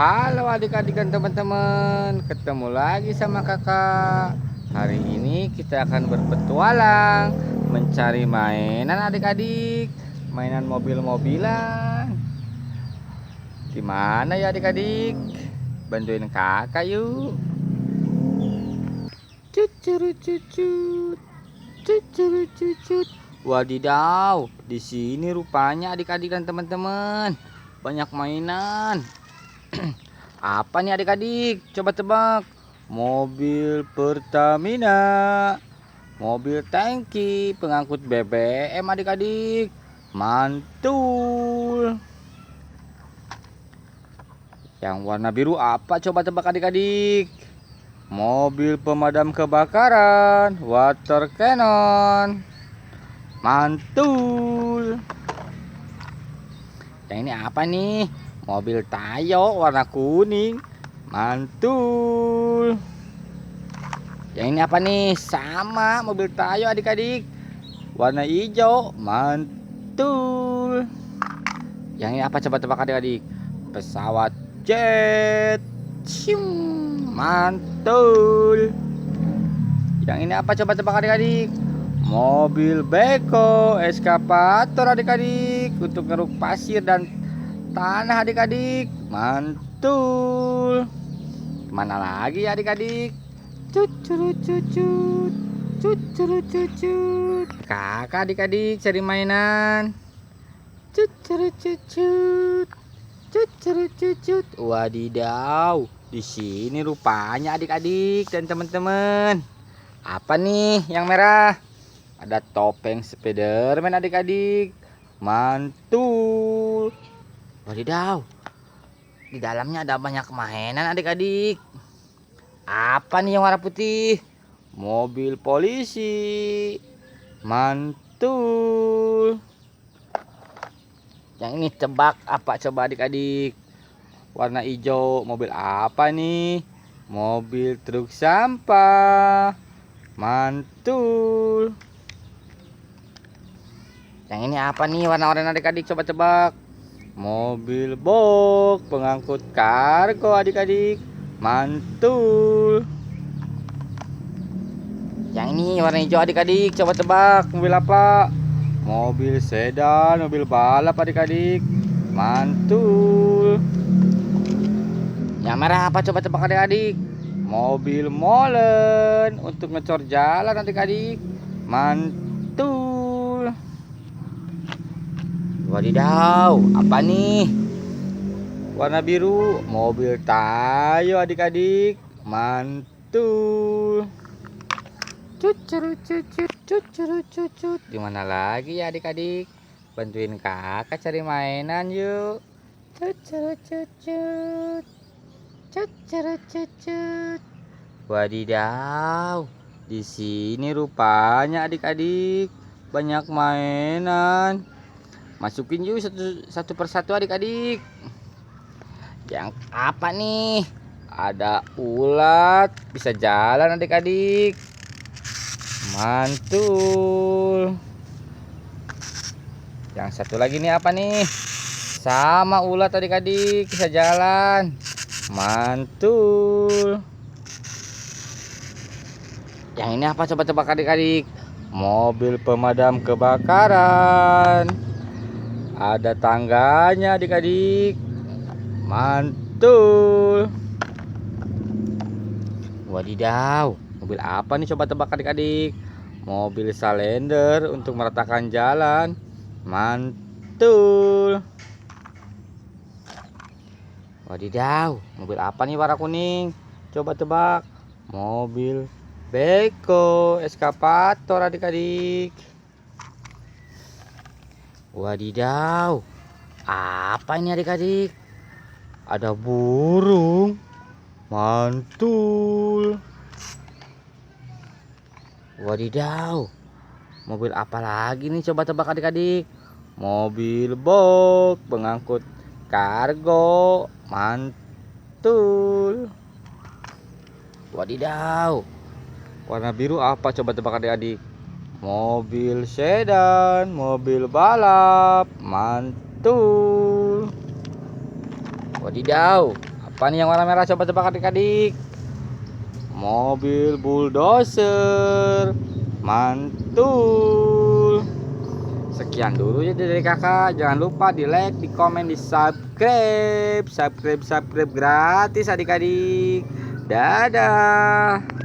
Halo adik-adik dan teman-teman, ketemu lagi sama kakak. Hari ini kita akan berpetualang mencari mainan adik-adik, mainan mobil-mobilan. Di mana ya adik-adik? Bantuin kakak yuk. Cucuru cucut, cucuru cucut. Wadidaw, di sini rupanya adik-adik dan teman-teman banyak mainan. Apa nih adik-adik? Coba tebak. Mobil Pertamina, mobil tangki pengangkut BBM adik-adik. Mantul. Yang warna biru apa? Coba tebak adik-adik. Mobil pemadam kebakaran, water cannon. Mantul. Yang ini apa nih? Mobil Tayo warna kuning. Mantul. Yang ini apa nih? Sama mobil Tayo adik-adik, warna hijau. Mantul. Yang ini apa? Coba tebak adik-adik. Pesawat jet. Mantul. Yang ini apa? Coba tebak adik-adik. Mobil beko eskavator adik-adik, untuk ngeruk pasir dan tanah adik-adik. Mantul. Mana lagi ya adik-adik? Cucuru cucut, cucuru cucut. Kakak adik-adik cari mainan. Cucuru cucut, cucuru cucut. Wadidaw, di sini rupanya adik-adik dan teman-teman. Apa nih yang merah? Ada topeng Spiderman adik-adik. Mantul. Wadidaw, di dalamnya ada banyak mainan adik-adik. Apa nih yang warna putih? Mobil polisi. Mantul. Yang ini tebak apa coba adik-adik? Warna hijau, mobil apa nih? Mobil truk sampah. Mantul. Yang ini apa nih warna oranye adik-adik? Coba tebak. Mobil box pengangkut kargo adik-adik. Mantul. Yang ini warna hijau adik-adik, coba tebak mobil apa? Mobil sedan, mobil balap adik-adik. Mantul. Yang merah apa? Coba tebak adik-adik. Mobil molen untuk ngecor jalan adik-adik. Mantul. Wadidaw, apa nih? Warna biru, mobil Tayo adik-adik. Mantul. Cucuru cucut, cucuru cucut. Dimana lagi ya adik-adik? Bantuin kakak cari mainan yuk. Cucuru cucut, cucuru cucut. Wadidaw, di sini rupanya adik-adik banyak mainan. Masukin yuk satu persatu adik-adik. Yang apa nih? Ada ulat, bisa jalan adik-adik. Mantul. Yang satu lagi nih apa nih? Sama ulat adik-adik, bisa jalan. Mantul. Yang ini apa? Coba tebak adik-adik. Mobil pemadam kebakaran. Ada tangganya adik-adik. Mantul. Wadidaw, mobil apa nih? Coba tebak adik-adik. Mobil Salender untuk meratakan jalan. Mantul. Wadidaw, mobil apa nih warna kuning? Coba tebak. Mobil beko eskavator adik-adik. Wadidaw, apa ini adik-adik? Ada burung. Mantul. Wadidaw, mobil apa lagi nih? Coba tebak adik-adik. Mobil box pengangkut kargo. Mantul. Wadidaw, warna biru apa? Coba tebak adik-adik. Mobil sedan, mobil balap. Mantul. Wadidaw, Apa nih yang warna merah? Coba tebak adik-adik. Mobil bulldozer. Mantul. Sekian dulu ya dari kakak. Jangan lupa di like, di komen, di subscribe. Subscribe gratis adik-adik. Dadah.